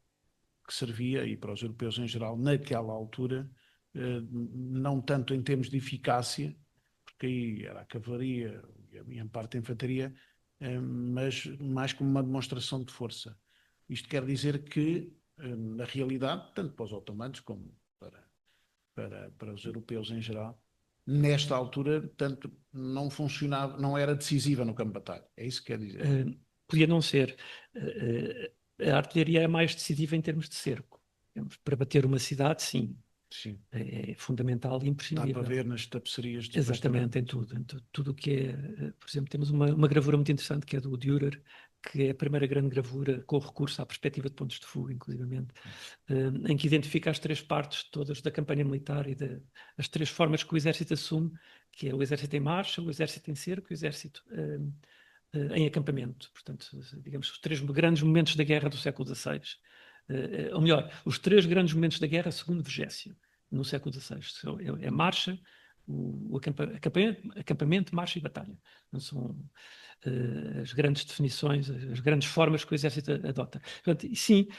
que servia, e para os europeus em geral, naquela altura, não tanto em termos de eficácia, porque aí era a cavalaria e em parte a infantaria, mas mais como uma demonstração de força. Isto quer dizer que, na realidade, tanto para os otomanos como para os europeus em geral, nesta altura, tanto não funcionava, não era decisiva no campo de batalha. É isso que quer dizer. Podia não ser. A artilharia é mais decisiva em termos de cerco. Para bater uma cidade, sim. Sim. É fundamental e Dá imprescindível. para ver nas tapeçarias de Exatamente, em tudo. Tudo o que é... Por exemplo, temos uma gravura muito interessante que é do Dürer, que é a primeira grande gravura com recurso à perspectiva de pontos de fuga, inclusivamente, em que identifica as três partes todas da campanha militar e as três formas que o exército assume, que é o exército em marcha, o exército em cerco e o exército em acampamento. Portanto, digamos, os três grandes momentos da guerra do século XVI. Ou melhor, os três grandes momentos da guerra segundo Vigésio, no século XVI. É marcha, o acampamento, marcha e batalha. Não são as grandes definições, as grandes formas que o exército adota. Portanto, sim,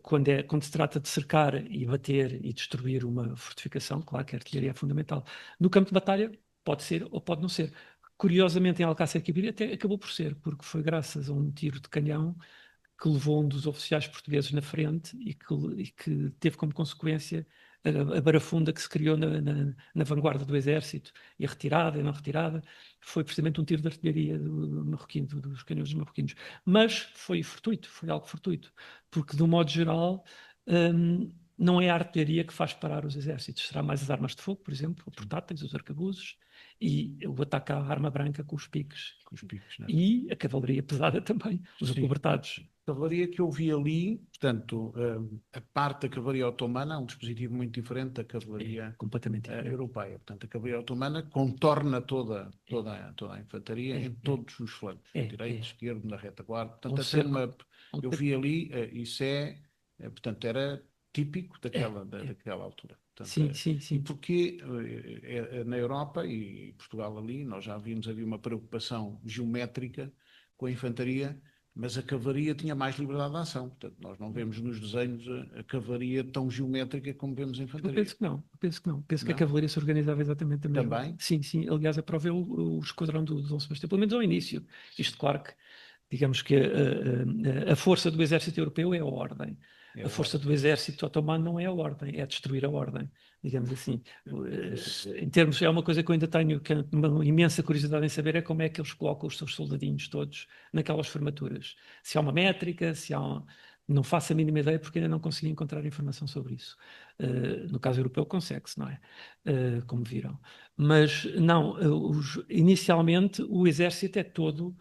quando se trata de cercar e bater e destruir uma fortificação, claro que a artilharia é fundamental. No campo de batalha, pode ser ou pode não ser. Curiosamente, em Alcácer Quibir até acabou por ser, porque foi graças a um tiro de canhão que levou um dos oficiais portugueses na frente e que teve como consequência a barafunda que se criou na vanguarda do exército, e a retirada e não retirada, foi precisamente um tiro de artilharia do marroquino, dos canhões dos marroquinos. Mas foi fortuito, foi algo fortuito, porque, de um modo geral, não é a artilharia que faz parar os exércitos, será mais as armas de fogo, por exemplo, os portáteis, os arcabuzes, e o ataque à arma branca com os piques. Né? E a cavalaria pesada também, os acobertados. A cavalaria que eu vi ali, portanto, a parte da cavalaria otomana é um dispositivo muito diferente da cavalaria completamente europeia. Portanto, a cavalaria otomana contorna toda a infantaria em todos os flancos, direito, esquerdo, na retaguarda. Portanto, eu vi ali, isso portanto, era típico daquela altura. Portanto, sim. E porque na Europa e Portugal ali, nós já vimos, havia uma preocupação geométrica com a infantaria, mas a cavalaria tinha mais liberdade de ação. Portanto, nós não vemos nos desenhos a cavalaria tão geométrica como vemos a infantaria. Eu penso que não. Penso que a cavalaria se organizava exatamente da mesma. Também? Sim. Aliás, aproveu o esquadrão do Dom Sebastião, pelo menos ao início. Isto, claro que, digamos que a força do exército europeu é a ordem. A força do exército otomano não é a ordem, é destruir a ordem, digamos assim. Em termos, é uma coisa que eu ainda tenho uma imensa curiosidade em saber, é como é que eles colocam os seus soldadinhos todos naquelas formaturas. Se há uma métrica, não faço a mínima ideia, porque ainda não consegui encontrar informação sobre isso. No caso europeu consegue-se, não é? Como viram. Mas não, inicialmente o exército é todo...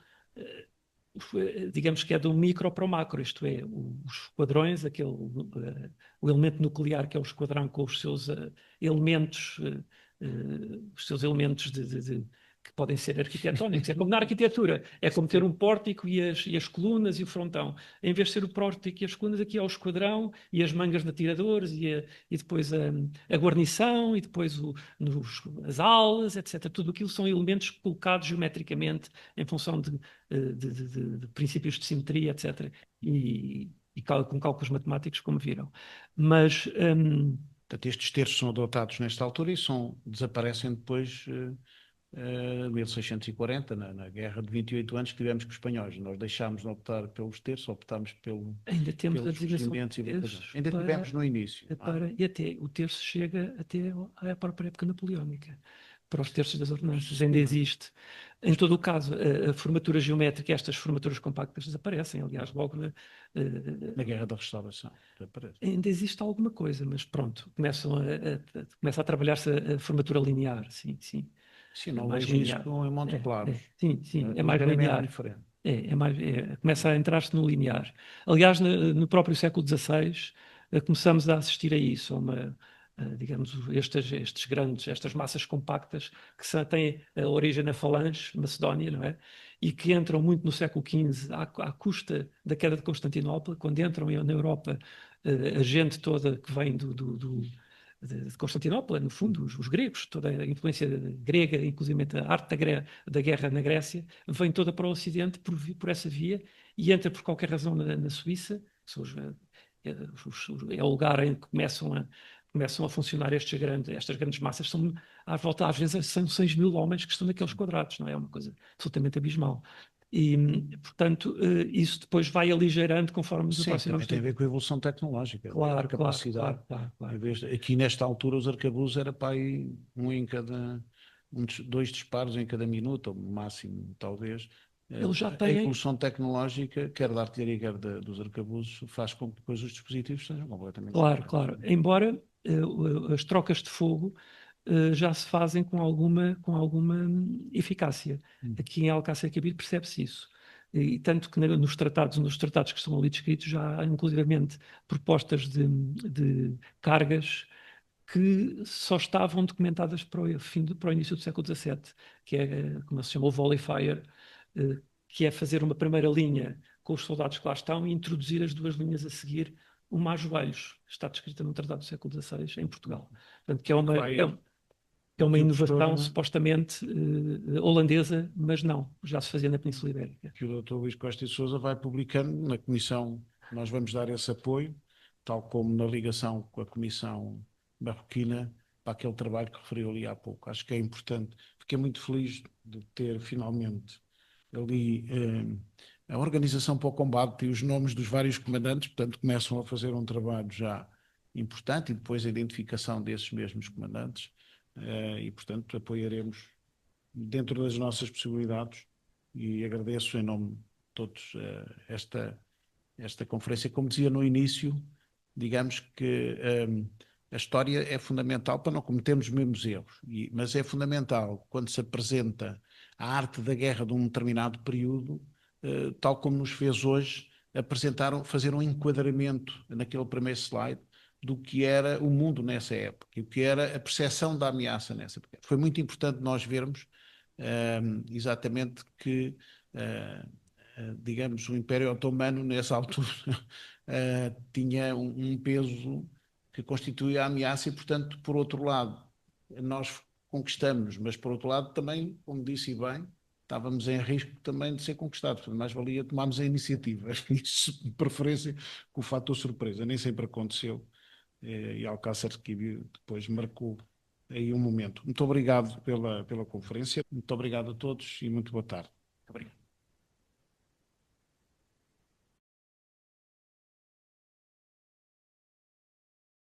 digamos que é do micro para o macro, isto é, os esquadrões, o elemento nuclear que é o esquadrão com os seus elementos, que podem ser arquitetónicos. É como na arquitetura, é como ter um pórtico e as colunas e o frontão. Em vez de ser o pórtico e as colunas, aqui é o esquadrão e as mangas de atiradores e depois a guarnição e depois as alas, etc. Tudo aquilo são elementos colocados geometricamente em função de princípios de simetria, etc. E com cálculos matemáticos, como viram. Mas... Portanto, estes terços são adotados nesta altura e desaparecem depois 1640, na guerra de 28 anos que tivemos com os espanhóis. Nós deixámos de optar pelos terços, optámos Ainda temos a pelos designação regimientos e de batalhões. terços Ainda tivemos no início. e até o terço chega até à própria época napoleónica, para os terços das ordenanças, ainda existe. Em todo o caso, a formatura geométrica, estas formaturas compactas desaparecem, aliás, logo Na Guerra da Restauração, desaparece. ainda existe alguma coisa, mas pronto, começa a trabalhar-se a formatura linear, sim, sim. Sim, não Mais vejo linear. isso em Montes Claros. Sim, sim, é mais Ligeiramente linear. diferente. Começa a entrar-se no linear. Aliás, no próprio século XVI, começamos a assistir a isso, digamos, estas massas compactas que têm a origem na Falange Macedónia, não é? E que entram muito no século XV, à custa da queda de Constantinopla, quando entram na Europa a gente toda que vem de Constantinopla, no fundo, os gregos, toda a influência grega, inclusive a arte da guerra na Grécia, vem toda para o Ocidente por essa via e entra por qualquer razão na Suíça, é o lugar em que começam a funcionar estas grandes massas, são à volta, às vezes, são 6 mil homens que estão naqueles quadrados, não é? É uma coisa absolutamente abismal. E, portanto, isso depois vai aligeirando conforme nos Sim, aproximamos. também tem a ver com a evolução tecnológica, a capacidade. Claro. Aqui nesta altura os arcabuzes era para aí dois disparos em cada minuto, ou máximo, talvez. Eles já A têm, evolução tecnológica, quer da artilharia, quer dos arcabuzes, faz com que depois os dispositivos sejam completamente claro. Embora as trocas de fogo já se fazem com alguma eficácia. Aqui em Alcácer Quibir percebe-se isso. E tanto que nos tratados que estão ali descritos, já há inclusivamente propostas de cargas que só estavam documentadas para o início do século XVII, que é, como se chama, o volley fire, que é fazer uma primeira linha com os soldados que lá estão e introduzir as duas linhas a seguir, uma a joelhos. Está descrita no Tratado do século XVI, em Portugal. Portanto, que é uma inovação supostamente holandesa, mas não, já se fazia na Península Ibérica. Que o Dr. Luís Costa e Sousa vai publicando na Comissão, nós vamos dar esse apoio, tal como na ligação com a Comissão Marroquina, para aquele trabalho que referiu ali há pouco. Acho que é importante. Fiquei muito feliz de ter finalmente ali a organização para o combate e os nomes dos vários comandantes, portanto começam a fazer um trabalho já importante e depois a identificação desses mesmos comandantes e portanto apoiaremos dentro das nossas possibilidades e agradeço em nome de todos esta conferência. Como dizia no início, digamos que a história é fundamental para não cometermos os mesmos erros, mas é fundamental quando se apresenta a arte da guerra de um determinado período, tal como nos fez hoje, fazer um enquadramento naquele primeiro slide do que era o mundo nessa época e o que era a percepção da ameaça nessa época. Foi muito importante nós vermos exatamente que digamos, o Império Otomano, nessa altura, tinha um peso que constituía a ameaça e, portanto, por outro lado, nós conquistamos, mas por outro lado também, como disse bem, estávamos em risco também de ser conquistados, portanto, mais valia tomarmos a iniciativa, isso de preferência com o fator surpresa, nem sempre aconteceu, e Alcácer Quibir depois marcou aí um momento. Muito obrigado pela conferência, muito obrigado a todos e muito boa tarde. Obrigado.